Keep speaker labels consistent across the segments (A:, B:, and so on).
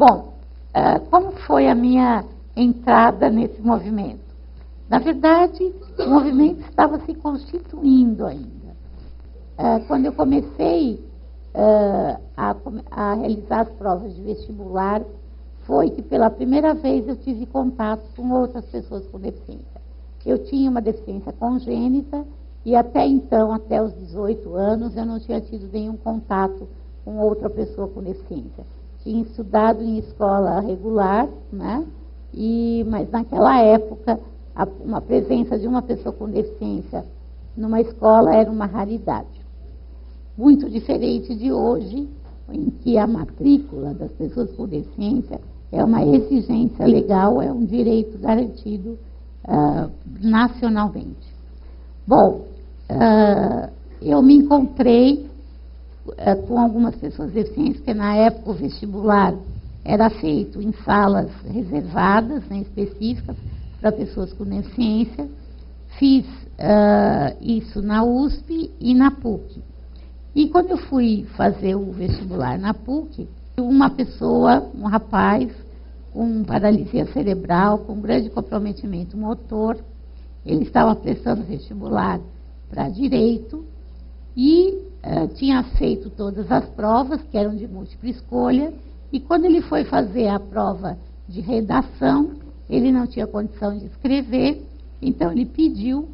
A: Bom, como foi a minha entrada nesse movimento? Na verdade, o movimento estava se constituindo ainda. Quando eu comecei a realizar as provas de vestibular, foi que pela primeira vez eu tive contato com outras pessoas com deficiência. Eu tinha uma deficiência congênita e até então, até os 18 anos, eu não tinha tido nenhum contato com outra pessoa com deficiência. Tinha estudado em escola regular, né? Mas naquela época, uma presença de uma pessoa com deficiência numa escola era uma raridade. Muito diferente de hoje, em que a matrícula das pessoas com deficiência é uma exigência legal, é um direito garantido nacionalmente. Bom, eu me encontrei com algumas pessoas deficientes, porque na época o vestibular era feito em salas reservadas, né, específicas, para pessoas com deficiência. Fiz isso na USP e na PUC. E quando eu fui fazer o vestibular na PUC, uma pessoa, um rapaz, com paralisia cerebral, com grande comprometimento motor, ele estava prestando vestibular para Direito e tinha feito todas as provas, que eram de múltipla escolha, e quando ele foi fazer a prova de redação, ele não tinha condição de escrever, então ele pediu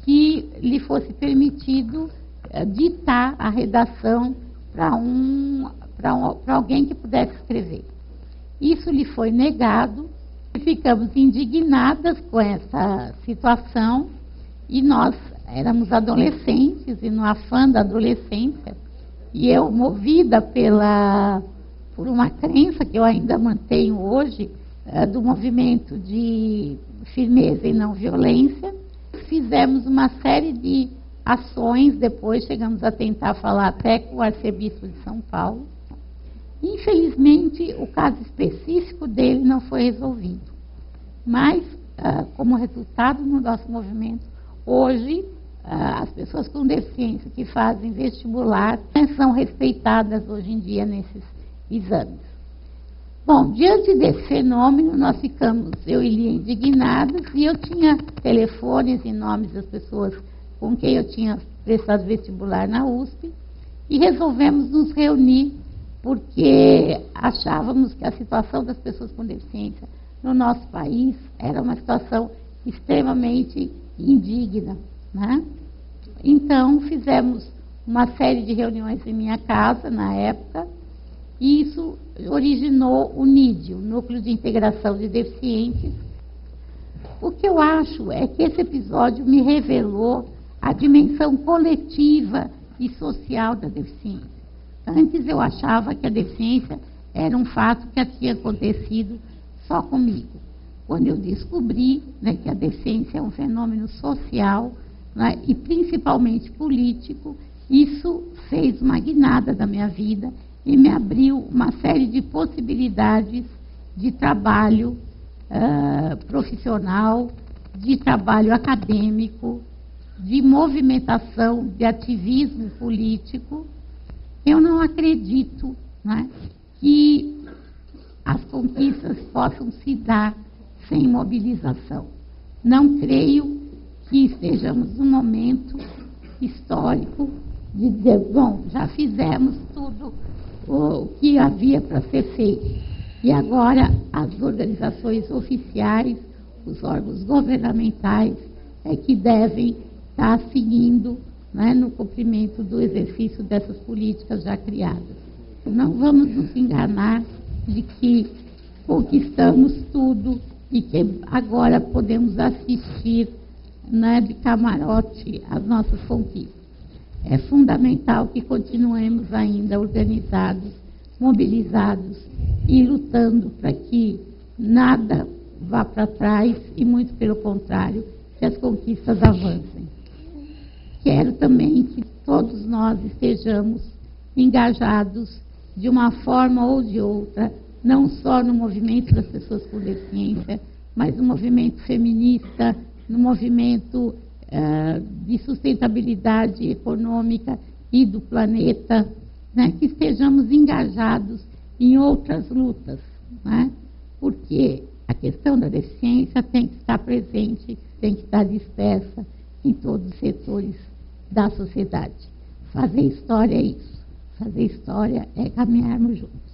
A: que lhe fosse permitido ditar a redação para alguém que pudesse escrever. Isso lhe foi negado, e ficamos indignadas com essa situação, e nós éramos adolescentes, e no afã da adolescência, e eu, movida por uma crença que eu ainda mantenho hoje, do movimento de firmeza e não violência, fizemos uma série de ações, depois chegamos a tentar falar até com o arcebispo de São Paulo. Infelizmente, o caso específico dele não foi resolvido. Mas, como resultado do nosso movimento, hoje, as pessoas com deficiência que fazem vestibular são respeitadas hoje em dia nesses exames. Bom, diante desse fenômeno, nós ficamos, eu e Lia, indignadas, e eu tinha telefones e nomes das pessoas com quem eu tinha prestado vestibular na USP, e resolvemos nos reunir, porque achávamos que a situação das pessoas com deficiência no nosso país era uma situação extremamente indigna, né? Então, fizemos uma série de reuniões em minha casa, na época, e isso originou o NIDE, o Núcleo de Integração de Deficientes. O que eu acho é que esse episódio me revelou a dimensão coletiva e social da deficiência. Antes eu achava que a deficiência era um fato que tinha acontecido só comigo. Quando eu descobri, né, que a deficiência é um fenômeno social, né, e principalmente político, isso fez uma guinada da minha vida e me abriu uma série de possibilidades de trabalho profissional, de trabalho acadêmico, de movimentação, de ativismo político. Eu não acredito, né, que as conquistas possam se dar sem mobilização. Não creio que estejamos num momento histórico de dizer, bom, já fizemos tudo o que havia para ser feito. E agora as organizações oficiais, os órgãos governamentais, é que devem estar seguindo, né, no cumprimento do exercício dessas políticas já criadas. Não vamos nos enganar de que conquistamos tudo e que agora podemos assistir, né, de camarote às nossas conquistas. É fundamental que continuemos ainda organizados, mobilizados e lutando para que nada vá para trás e, muito pelo contrário, que as conquistas avancem. Quero também que todos nós estejamos engajados de uma forma ou de outra, não só no movimento das pessoas com deficiência, mas no movimento feminista, no movimento de sustentabilidade econômica e do planeta, né, que estejamos engajados em outras lutas, né? Porque a questão da deficiência tem que estar presente, tem que estar dispersa em todos os setores da sociedade. Fazer história é isso. Fazer história é caminharmos juntos.